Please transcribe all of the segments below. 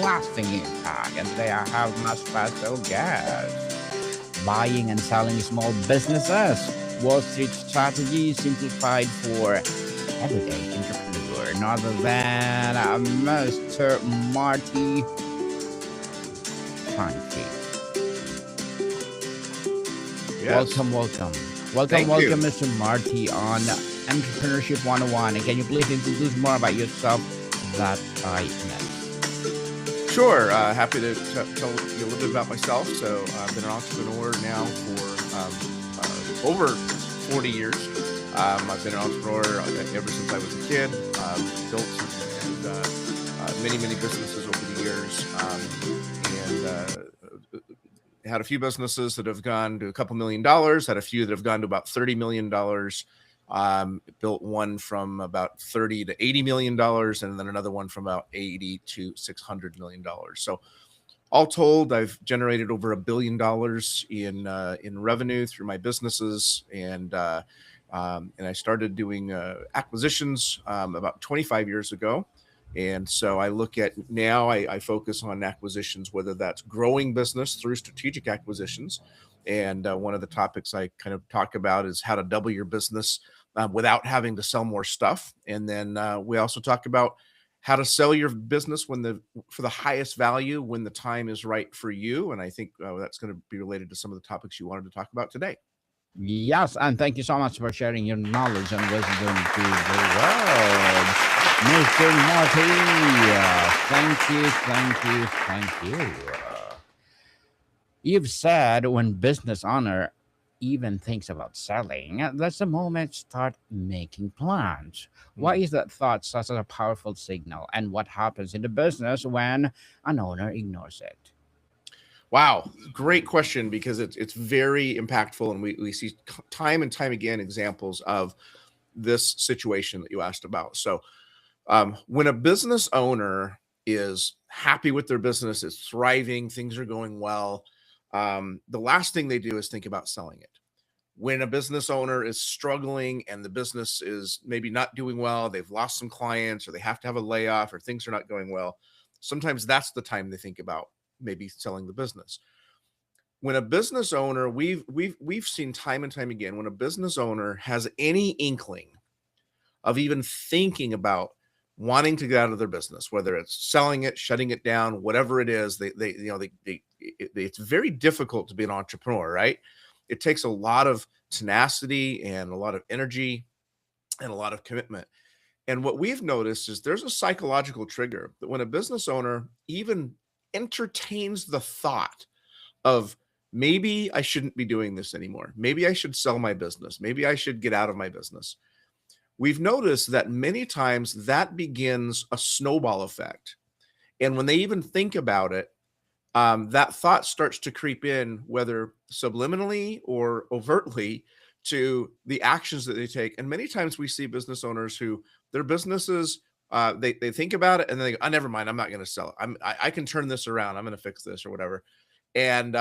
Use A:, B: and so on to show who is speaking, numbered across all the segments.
A: lasting impact. And today I have my special guest, buying and selling small businesses, Wall Street strategy simplified for everyday entrepreneur, none other than Mr. Marty Fahncke.
B: Yes.
A: Welcome, welcome. Welcome,
B: Thank you.
A: welcome, Mr. Marty on Entrepreneurship 101. And can you please introduce more about yourself that I missed?
B: Sure. Happy to tell you a little bit about myself. So I've been an entrepreneur now for over 40 years. I've been an entrepreneur ever since I was a kid. Built many businesses over the years, and had a few businesses that have gone to a couple $1 million. Had a few that have gone to about $30 million. Built one from about $30 to $80 million, and then another one from about $80 to $600 million. So all told, I've generated over $1 billion in revenue through my businesses, and I started doing acquisitions about 25 years ago. And so I look at now, I focus on acquisitions, whether that's growing business through strategic acquisitions. And one of the topics I kind of talk about is how to double your business without having to sell more stuff. And then we also talk about how to sell your business for the highest value when the time is right for you. And I think that's going to be related to some of the topics you wanted to talk about today.
A: Yes, and thank you so much for sharing your knowledge and wisdom to the world, Mr. Marty. Thank you. You've said when business owner even thinks about selling, that's the moment start making plans. Why is that thought such a powerful signal, and what happens in the business when an owner ignores it?
B: Wow, great question, because it's very impactful, and we see time and time again examples of this situation that you asked about. So when a business owner is happy with their business, is thriving, things are going well, the last thing they do is think about selling it. When a business owner is struggling and the business is maybe not doing well, they've lost some clients, or they have to have a layoff, or things are not going well, sometimes that's the time they think about maybe selling the business. When a business owner, we've seen time and time again, when a business owner has any inkling of even thinking about wanting to get out of their business, whether it's selling it, shutting it down, whatever it is, it's very difficult to be an entrepreneur, right? It takes a lot of tenacity and a lot of energy and a lot of commitment. And what we've noticed is there's a psychological trigger that when a business owner even entertains the thought of, maybe I shouldn't be doing this anymore, maybe I should sell my business, maybe I should get out of my business, we've noticed that many times that begins a snowball effect. And when they even think about it, that thought starts to creep in, whether subliminally or overtly, to the actions that they take. And many times we see business owners who their businesses, they think about it and then they go, oh, never mind, I'm not going to sell it. I can turn this around. I'm going to fix this or whatever. And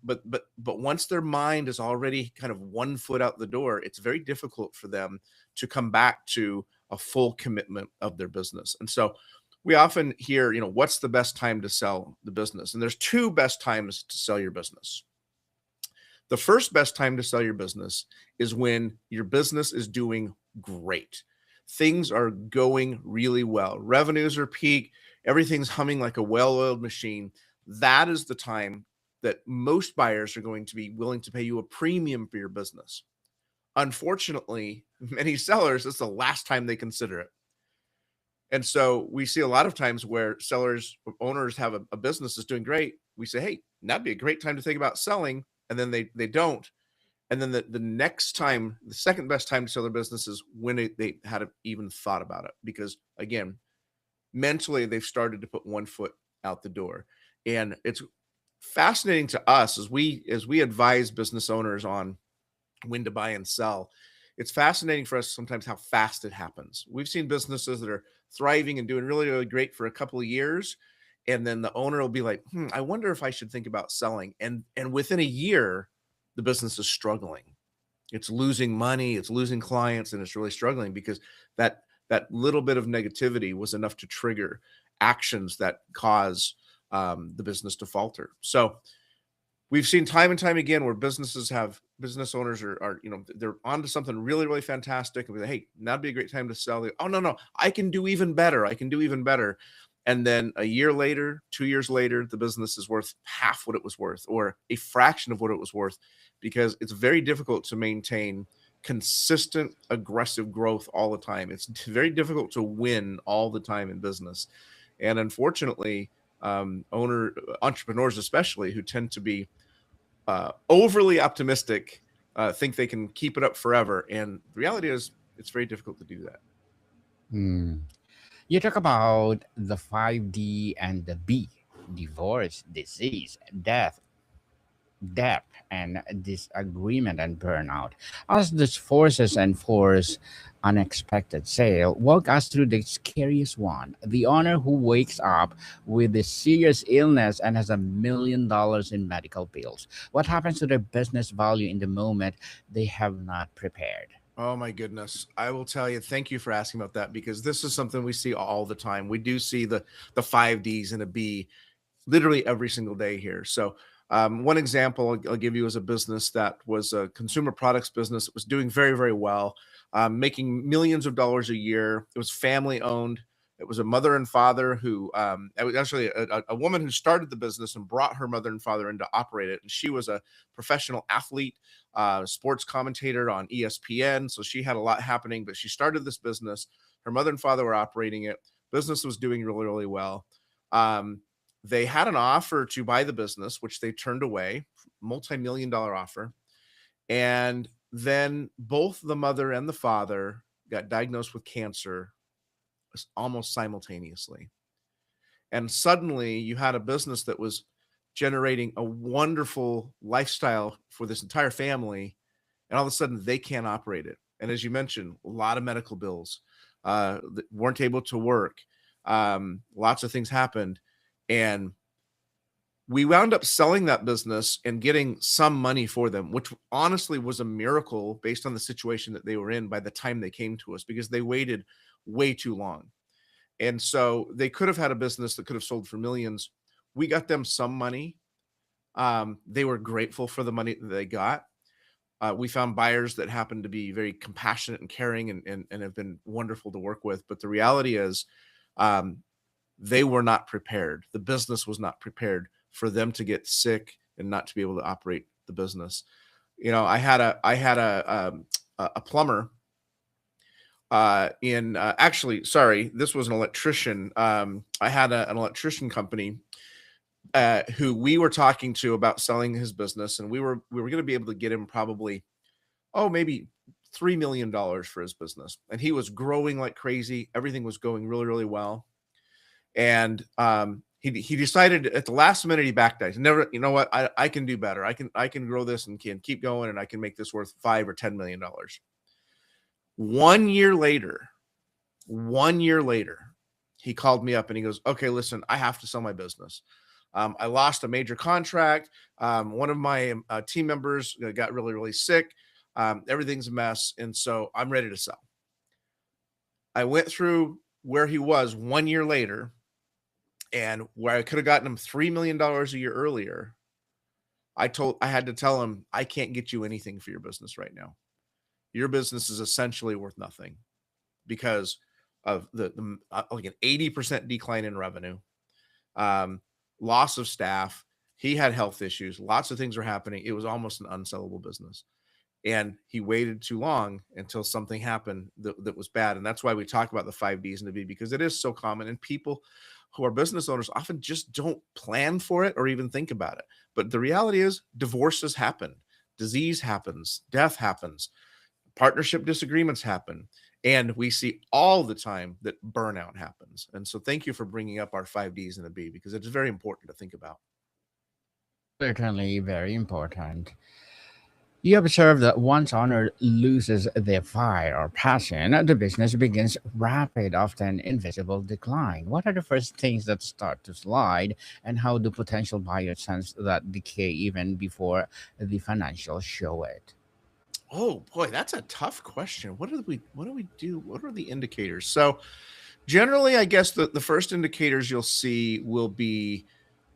B: but once their mind is already kind of 1 foot out the door, it's very difficult for them to come back to a full commitment of their business. And so we often hear, what's the best time to sell the business? And there's two best times to sell your business. The first best time to sell your business is when your business is doing great. Things are going really well. Revenues are peak. Everything's humming like a well-oiled machine. That is the time that most buyers are going to be willing to pay you a premium for your business. Unfortunately, many sellers, it's the last time they consider it. And so we see a lot of times where owners have a business that's doing great. We say, hey, that'd be a great time to think about selling. And then they don't. And then the next time, the second best time to sell their business is when they had even thought about it. Because again, mentally, they've started to put 1 foot out the door. And it's fascinating to us as we advise business owners on when to buy and sell. It's fascinating for us sometimes how fast it happens. We've seen businesses that are thriving and doing really, really great for a couple of years. And then the owner will be like, I wonder if I should think about selling. And within a year, the business is struggling. It's losing money, it's losing clients, and it's really struggling because that little bit of negativity was enough to trigger actions that cause the business to falter. So we've seen time and time again where business owners are they're onto something really, really fantastic. And we're like, hey, that'd be a great time to sell. Oh, no, I can do even better. I can do even better. And then a year later, 2 years later, the business is worth half what it was worth or a fraction of what it was worth, because it's very difficult to maintain consistent, aggressive growth all the time. It's very difficult to win all the time in business. And unfortunately, entrepreneurs, especially, who tend to be overly optimistic, think they can keep it up forever. And the reality is, it's very difficult to do that.
A: Hmm. You talk about the 5D and the B: divorce, disease, death, and disagreement and burnout. As these forces enforce unexpected sale, walk us through the scariest one: the owner who wakes up with a serious illness and has $1 million in medical bills. What happens to their business value in the moment they have not prepared?
B: Oh my goodness. I will tell you, thank you for asking about that, because this is something we see all the time. We do see the 5Ds and a B literally every single day here. So one example I'll give you is a business that was a consumer products business. It was doing very, very well, making millions of dollars a year. It was family owned. It was a mother and father who, it was actually a woman who started the business and brought her mother and father in to operate it. And she was a professional athlete, sports commentator on ESPN. So she had a lot happening, but she started this business. Her mother and father were operating it. Business was doing really, really well. They had an offer to buy the business, which they turned away, multi-million-dollar offer. And then both the mother and the father got diagnosed with cancer almost simultaneously. And suddenly you had a business that was generating a wonderful lifestyle for this entire family. And all of a sudden they can't operate it. And as you mentioned, a lot of medical bills, weren't able to work. Lots of things happened. And we wound up selling that business and getting some money for them, which honestly was a miracle based on the situation that they were in by the time they came to us, because they waited way too long. And so they could have had a business that could have sold for millions. We got them some money. They were grateful for the money that they got. We found buyers that happened to be very compassionate and caring, and have been wonderful to work with. But the reality is, um, they were not prepared. The business was not prepared for them to get sick and not to be able to operate the business. I had a plumber in actually, sorry, this was an electrician. I had an electrician company who we were talking to about selling his business, and we were going to be able to get him probably, maybe $3 million for his business, and he was growing like crazy. Everything was going really, really well. And he decided at the last minute, he backed out. He never, you know what, I can do better. I can grow this and can keep going, and I can make this worth $5 or $10 million. 1 year later, 1 year later, he called me up and he goes, okay, listen, I have to sell my business. I lost a major contract. One of my team members got really, really sick. Everything's a mess. And so I'm ready to sell. I went through where he was 1 year later, and where I could have gotten him $3 million a year earlier. I had to tell him, I can't get you anything for your business right now. Your business is essentially worth nothing because of the like an 80% decline in revenue, loss of staff. He had health issues. Lots of things were happening. It was almost an unsellable business. And he waited too long until something happened that was bad. And that's why we talk about the 5Ds and the B, because it is so common. And people who are business owners often just don't plan for it or even think about it. But the reality is, divorces happen, disease happens, death happens, partnership disagreements happen. And we see all the time that burnout happens. And so thank you for bringing up our 5Ds and a B, because it's very important to think about.
A: Certainly very important. You observe that once owner loses their fire or passion, the business begins rapid, often invisible decline. What are the first things that start to slide, and how do potential buyers sense that decay even before the financials show it?
B: Oh boy, that's a tough question. What do we do? What are the indicators? So generally, I guess the first indicators you'll see will be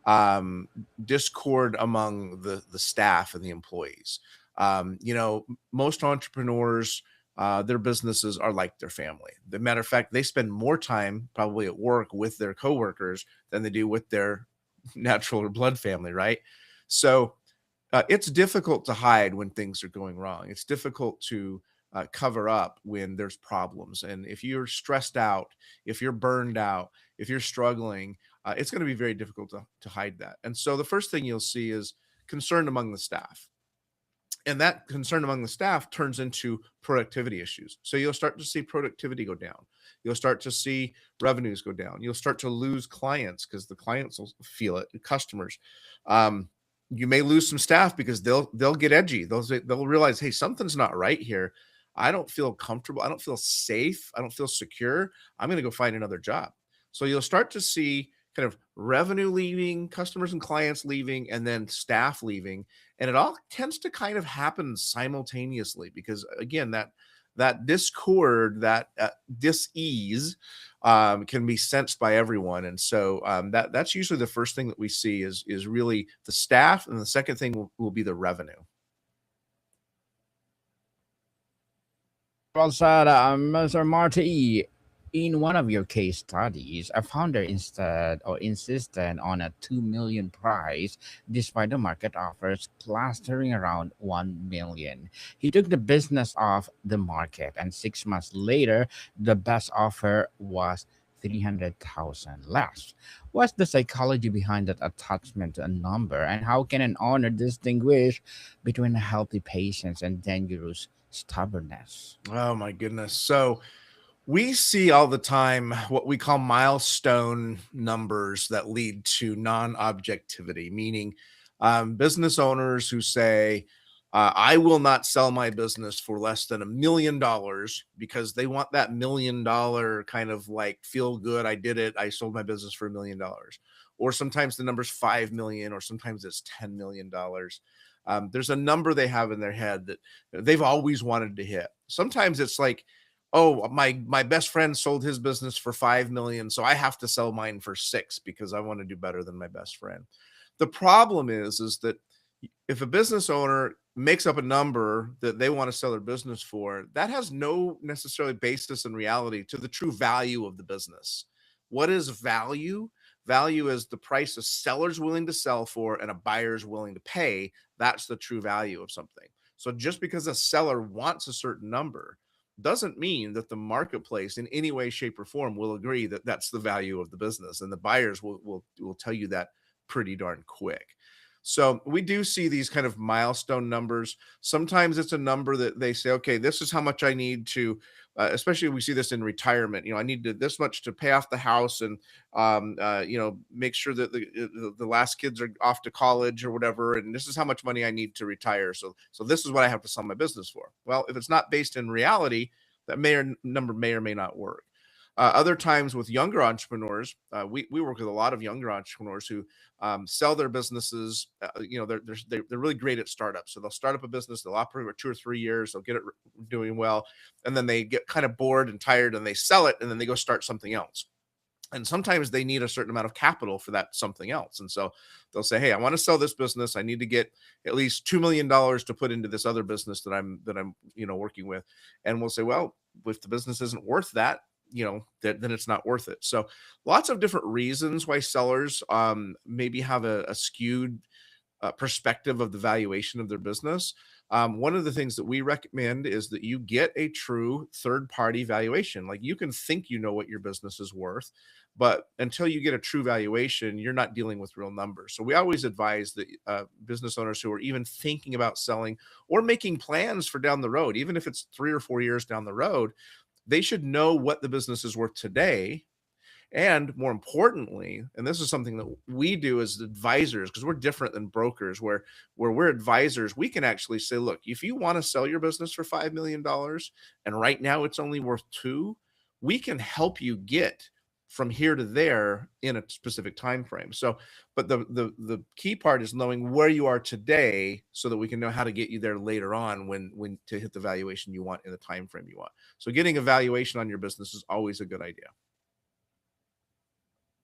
B: um, discord among the staff and the employees. Most entrepreneurs, their businesses are like their family. The matter of fact, they spend more time probably at work with their coworkers than they do with their natural or blood family, right? So it's difficult to hide when things are going wrong. It's difficult to cover up when there's problems. And if you're stressed out, if you're burned out, if you're struggling, it's going to be very difficult to hide that. And so the first thing you'll see is concern among the staff. And that concern among the staff turns into productivity issues. So you'll start to see productivity go down. You'll start to see revenues go down. You'll start to lose clients because the clients will feel it, the customers. Um, you may lose some staff because they'll get edgy. They'll realize, hey, something's not right here. I don't feel comfortable. I don't feel safe. I don't feel secure. I'm going to go find another job. So you'll start to see kind of revenue leaving, customers and clients leaving, and then staff leaving, and it all tends to kind of happen simultaneously because again that discord, that dis-ease can be sensed by everyone. And so that's usually the first thing that we see is really the staff, and the second thing will be the revenue.
A: Well said, Mr. Marty. In one of your case studies, a founder instead or insisted on a 2 million price despite the market offers clustering around 1 million. He took the business off the market, and 6 months later, the best offer was 300,000 less. What's the psychology behind that attachment to a number, and how can an owner distinguish between a healthy patience and dangerous stubbornness?
B: Oh my goodness. So we see all the time what we call milestone numbers that lead to non-objectivity, meaning business owners who say, I will not sell my business for less than $1 million because they want that $1 million kind of like feel good. I did it. I sold my business for $1 million. Or sometimes the number's 5 million, or sometimes it's $10 million. There's a number they have in their head that they've always wanted to hit. Sometimes it's like, oh, my best friend sold his business for 5 million, so I have to sell mine for 6 because I want to do better than my best friend. The problem is that if a business owner makes up a number that they want to sell their business for, that has no necessarily basis in reality to the true value of the business. What is value? Value is the price a seller's willing to sell for and a buyer's willing to pay. That's the true value of something. So just because a seller wants a certain number doesn't mean that the marketplace in any way, shape, or form will agree that that's the value of the business, and the buyers will tell you that pretty darn quick. So we do see these kind of milestone numbers. Sometimes it's a number that they say, okay, this is how much I need to, especially we see this in retirement. I need this much to pay off the house and, make sure that the last kids are off to college or whatever. And this is how much money I need to retire. So this is what I have to sell my business for. Well, if it's not based in reality, that number may or may not work. Other times with younger entrepreneurs, we work with a lot of younger entrepreneurs who sell their businesses. They're really great at startups. So they'll start up a business, they'll operate for 2 or 3 years, they'll get it doing well, and then they get kind of bored and tired, and they sell it, and then they go start something else. And sometimes they need a certain amount of capital for that something else. And so they'll say, hey, I want to sell this business. I need to get at least $2 million to put into this other business that I'm working with. And we'll say, well, if the business isn't worth that, then it's not worth it. So lots of different reasons why sellers maybe have a skewed perspective of the valuation of their business. One of the things that we recommend is that you get a true third party valuation. Like, you can think you know what your business is worth, but until you get a true valuation, you're not dealing with real numbers. So we always advise that business owners who are even thinking about selling or making plans for down the road, even if it's 3 or 4 years down the road, they should know what the business is worth today. And more importantly, and this is something that we do as advisors, because we're different than brokers, where we're advisors, we can actually say, look, if you want to sell your business for $5 million and right now it's only worth 2, we can help you get from here to there in a specific time frame. So, but the key part is knowing where you are today so that we can know how to get you there later on when to hit the valuation you want in the time frame you want. So getting a valuation on your business is always a good idea.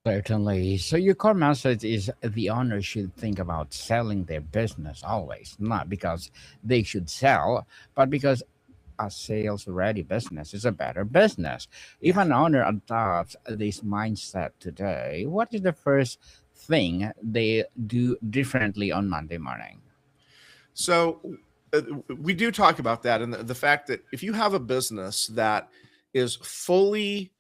A: Certainly. So your core message is the owner should think about selling their business always, not because they should sell, but because a sales ready business is a better business. If
B: Yeah.
A: an owner adopts this mindset today, what is the first thing they do differently on Monday morning?
B: So we do talk about that, and the fact that if you have a business that is fully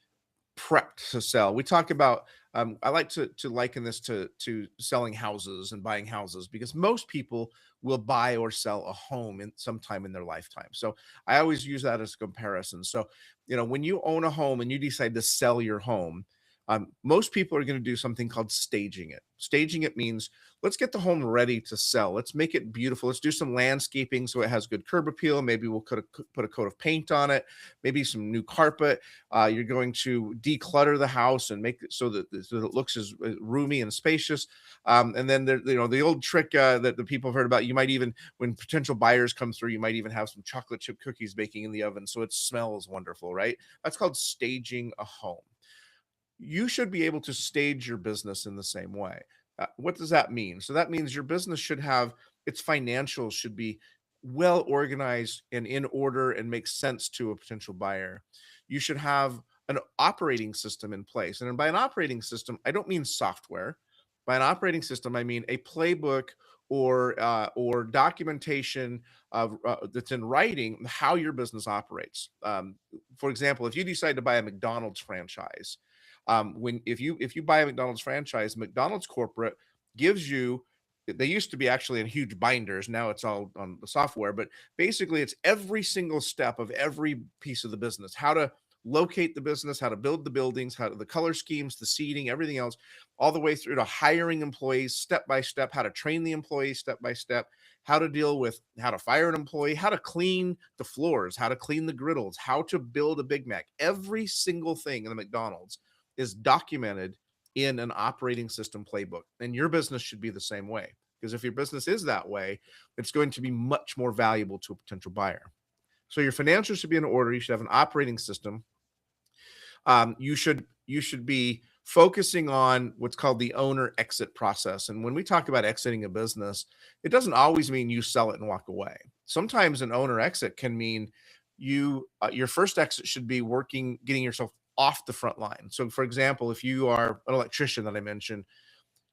B: prepped to sell. We talk about I like to liken this to selling houses and buying houses because most people will buy or sell a home in sometime in their lifetime. So I always use that as a comparison. So, when you own a home and you decide to sell your home, most people are going to do something called staging it. Staging it means let's get the home ready to sell. Let's make it beautiful. Let's do some landscaping so it has good curb appeal. Maybe we'll put a coat of paint on it, maybe some new carpet. You're going to declutter the house and make it so that it looks as roomy and spacious. And then the old trick that the people have heard about. You might even, when potential buyers come through, you might even have some chocolate chip cookies baking in the oven so it smells wonderful, right? That's called staging a home. You should be able to stage your business in the same way. What does that mean? So that means your business should have its financials should be well organized and in order and make sense to a potential buyer. You should have an operating system in place. And by an operating system, I don't mean software. By an operating system, I mean a playbook or documentation of that's in writing how your business operates. For example, if you decide to buy a McDonald's franchise, when if you buy a McDonald's franchise, McDonald's corporate gives you, they used to be actually in huge binders, now it's all on the software, but basically it's every single step of every piece of the business, how to locate the business, how to build the buildings, how to, the color schemes, the seating, everything else, all the way through to hiring employees step by step, how to train the employees step by step, how to deal with how to fire an employee, how to clean the floors, how to clean the griddles, how to build a Big Mac. Every single thing in the McDonald's is documented in an operating system playbook. And your business should be the same way. Because if your business is that way, it's going to be much more valuable to a potential buyer. So your financials should be in order. You should have an operating system. You should be focusing on what's called the owner exit process. And when we talk about exiting a business, it doesn't always mean you sell it and walk away. Sometimes an owner exit can mean your first exit should be getting yourself off the front line. So, for example, if you are an electrician that I mentioned,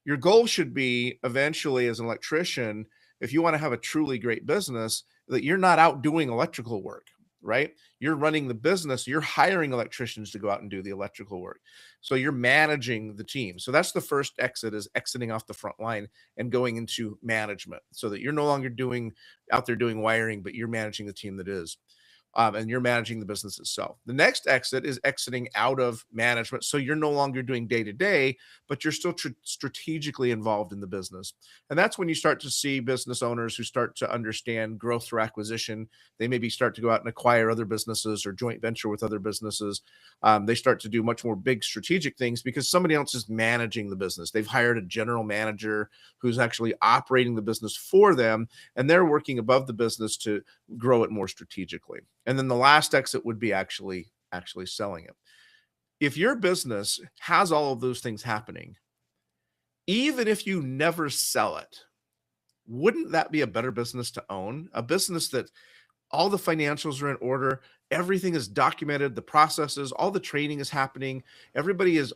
B: your goal should be eventually as an electrician, if you want to have a truly great business, that you're not out doing electrical work, right? You're running the business, you're hiring electricians to go out and do the electrical work. So you're managing the team. So that's the first exit, is exiting off the front line and going into management, so that you're no longer doing out there doing wiring, but you're managing the team that is. And you're managing the business itself. The next exit is exiting out of management. So you're no longer doing day to day, but you're still strategically involved in the business. And that's when you start to see business owners who start to understand growth through acquisition. They maybe start to go out and acquire other businesses or joint venture with other businesses. They start to do much more big strategic things because somebody else is managing the business. They've hired a general manager who's actually operating the business for them, and they're working above the business to grow it more strategically. And then the last exit would be actually selling it. If your business has all of those things happening, even if you never sell it, wouldn't that be a better business to own? A business that all the financials are in order, everything is documented, the processes, all the training is happening,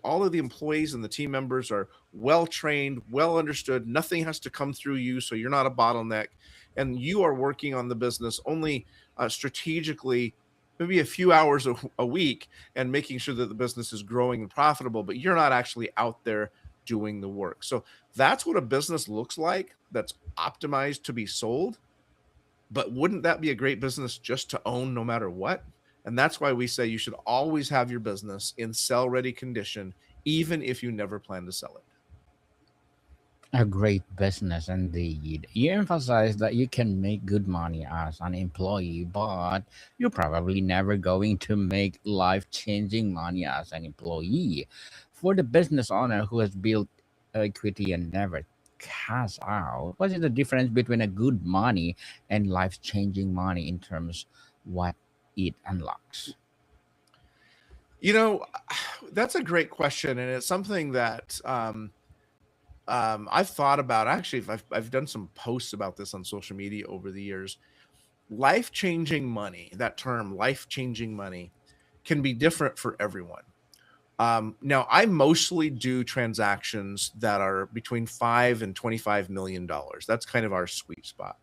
B: all of the employees and the team members are well trained, well understood, nothing has to come through you, so you're not a bottleneck, and you are working on the business only strategically, maybe a few hours a week, and making sure that the business is growing and profitable, but you're not actually out there doing the work. So that's what a business looks like that's optimized to be sold. But wouldn't that be a great business just to own no matter what? And that's why we say you should always have your business in sell ready condition, even if you never plan to sell it.
A: A great business indeed. You emphasize that you can make good money as an employee, but you're probably never going to make life changing money as an employee. For the business owner who has built equity and never cash out, what is the difference between a good money and life changing money in terms what it unlocks?
B: You know, that's a great question, and it's something that I've thought about. Actually, I've done some posts about this on social media over the years. Life changing money, that term, life changing money, can be different for everyone. Now, I mostly do transactions that are between $5 and $25 million. That's kind of our sweet spot.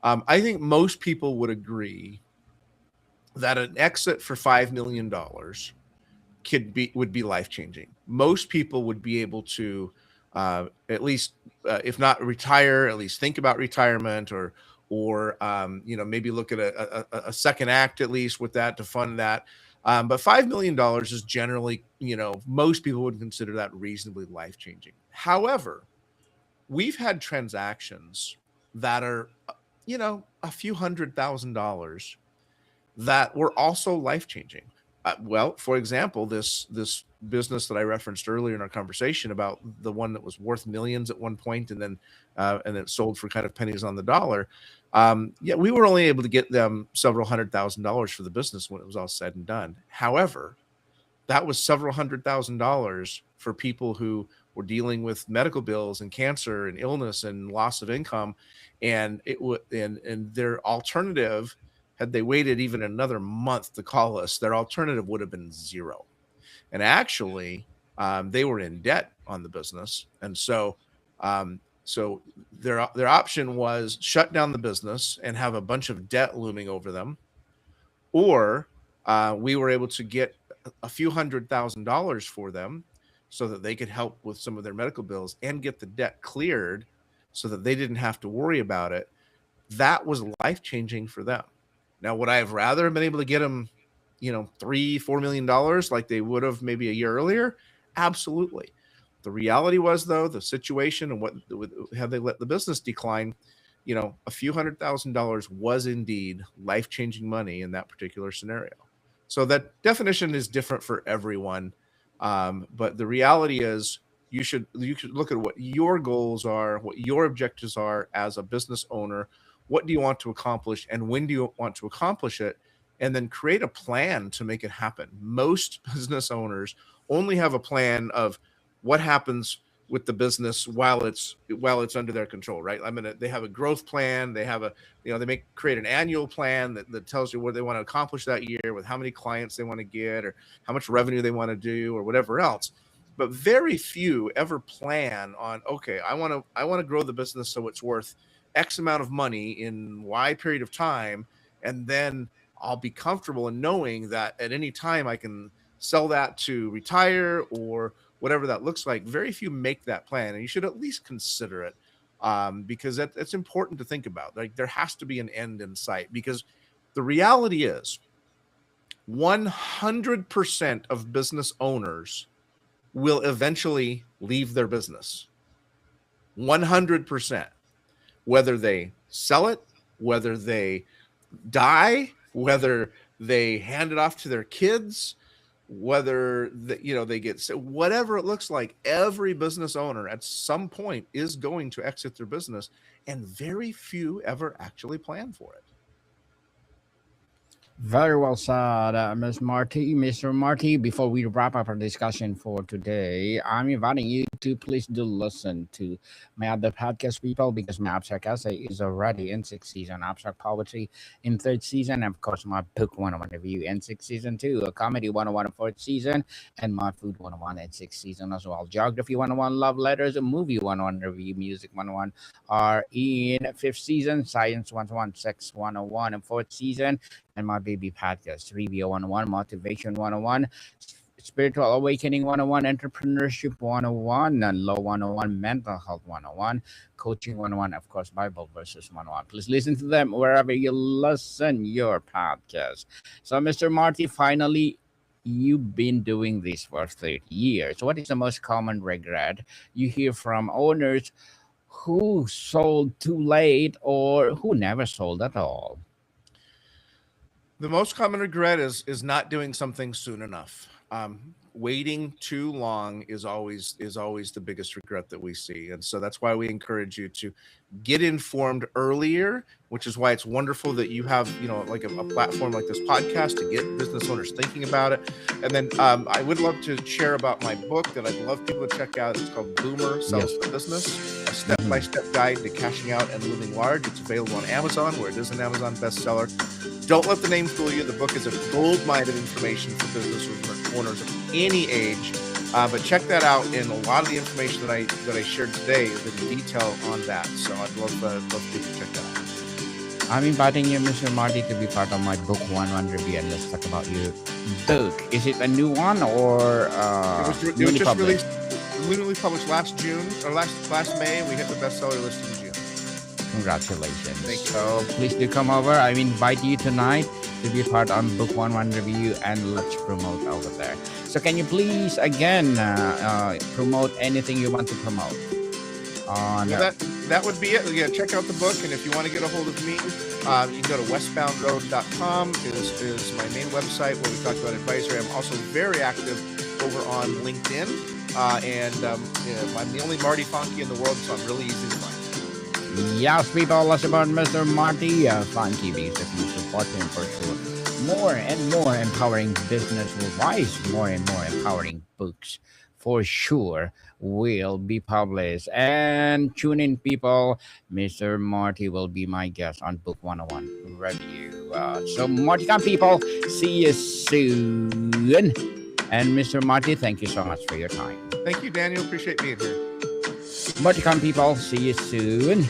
B: I think most people would agree that an exit for $5 million would be life changing. Most people would be able to at least, if not retire, at least think about retirement, or maybe look at a second act at least with that to fund that. But $5 million is generally, most people would consider that reasonably life changing. However, we've had transactions that are, a few $100,000 that were also life changing. Well, for example, this business that I referenced earlier in our conversation about the one that was worth millions at one point, and then sold for kind of pennies on the dollar. Yeah, we were only able to get them several $100,000 for the business when it was all said and done. However, that was several $100,000 for people who were dealing with medical bills and cancer and illness and loss of income, and it would and their alternative, had they waited even another month to call us, their alternative would have been zero. And actually, they were in debt on the business, and so their option was shut down the business and have a bunch of debt looming over them, or we were able to get a few $100,000 for them so that they could help with some of their medical bills and get the debt cleared so that they didn't have to worry about it. That was life changing for them. Now, would I have rather been able to get them, $3, $4 million like they would have maybe a year earlier? Absolutely. The reality was, though, the situation and what had they let the business decline, a few $100,000 was indeed life changing money in that particular scenario. So that definition is different for everyone. But the reality is, you should look at what your goals are, what your objectives are as a business owner. What do you want to accomplish, and when do you want to accomplish it? And then create a plan to make it happen. Most business owners only have a plan of what happens with the business while it's under their control, right? They have a growth plan. They have they make create an annual plan that tells you what they want to accomplish that year, with how many clients they want to get, or how much revenue they want to do, or whatever else. But very few ever plan on, okay, I want to grow the business so it's worth X amount of money in Y period of time, and then I'll be comfortable in knowing that at any time I can sell that to retire or whatever that looks like. Very few make that plan, and you should at least consider it, because that's important to think about. Like, there has to be an end in sight, because the reality is 100% of business owners will eventually leave their business. 100%. Whether they sell it, whether they die, whether they hand it off to their kids, whether they get whatever it looks like, every business owner at some point is going to exit their business, and very few ever actually plan for it.
A: Very well said, Ms. Marty. Mr. Marty, before we wrap up our discussion for today, I'm inviting you to please do listen to my other podcast, people, because my abstract essay is already in sixth season, abstract poetry in third season, and of course, my book 101 review in sixth season too, a comedy 101 in fourth season, and my food 101 in sixth season as well. Geography 101, love letters, a movie 101 review, music 101 are in fifth season, science 101, sex 101 in fourth season, and my baby podcast, Review 101, Motivation 101, Spiritual Awakening 101, Entrepreneurship 101, and Law 101, Mental Health 101, Coaching 101, of course, Bible Verses 101. Please listen to them wherever you listen your podcast. So, Mr. Marty, finally, you've been doing this for 30 years. What is the most common regret you hear from owners who sold too late or who never sold at all?
B: The most common regret is not doing something soon enough. waiting too long is always the biggest regret that we see. And so that's why we encourage you to get informed earlier, which is why it's wonderful that you have, like a platform like this podcast to get business owners thinking about it. And then I would love to share about my book that I'd love people to check out. It's called Boomer Sells the Business, a step-by-step guide to cashing out and living large. It's available on Amazon, where it is an Amazon bestseller. Don't let the name fool you. The book is a gold-mine of information for business owners of any age. But check that out. And a lot of the information that I shared today is in detail on that. So I'd love people to check that out.
A: I'm inviting you, Mr. Marty, to be part of my book one review, and let's talk about your book. Is it a new one or
B: it was just released, literally published last June or last May. We hit the bestseller list in June.
A: Congratulations.
B: Thank you.
A: So please do come over. I invite you tonight to be part on Book One review, and let's promote over there. So can you please again promote anything you want to promote?
B: That would be it. Yeah, check out the book, and if you want to get a hold of me, you can go to westboundroad.com is my main website where we talk about advisory. I'm also very active over on LinkedIn, and I'm the only Marty Fahncke in the world, so I'm really easy to find.
A: Yes, people, let's about Mr. Marty Fahncke, because if you support him for sure, more and more empowering business advice, more and more empowering books for sure will be published. And tune in, people. Mr. Marty will be my guest on Book 101 review. So Marty, come people, see you soon. And Mr. Marty, thank you so much for your time.
B: Thank you, Daniel. Appreciate being here.
A: Marty, come people, see you soon.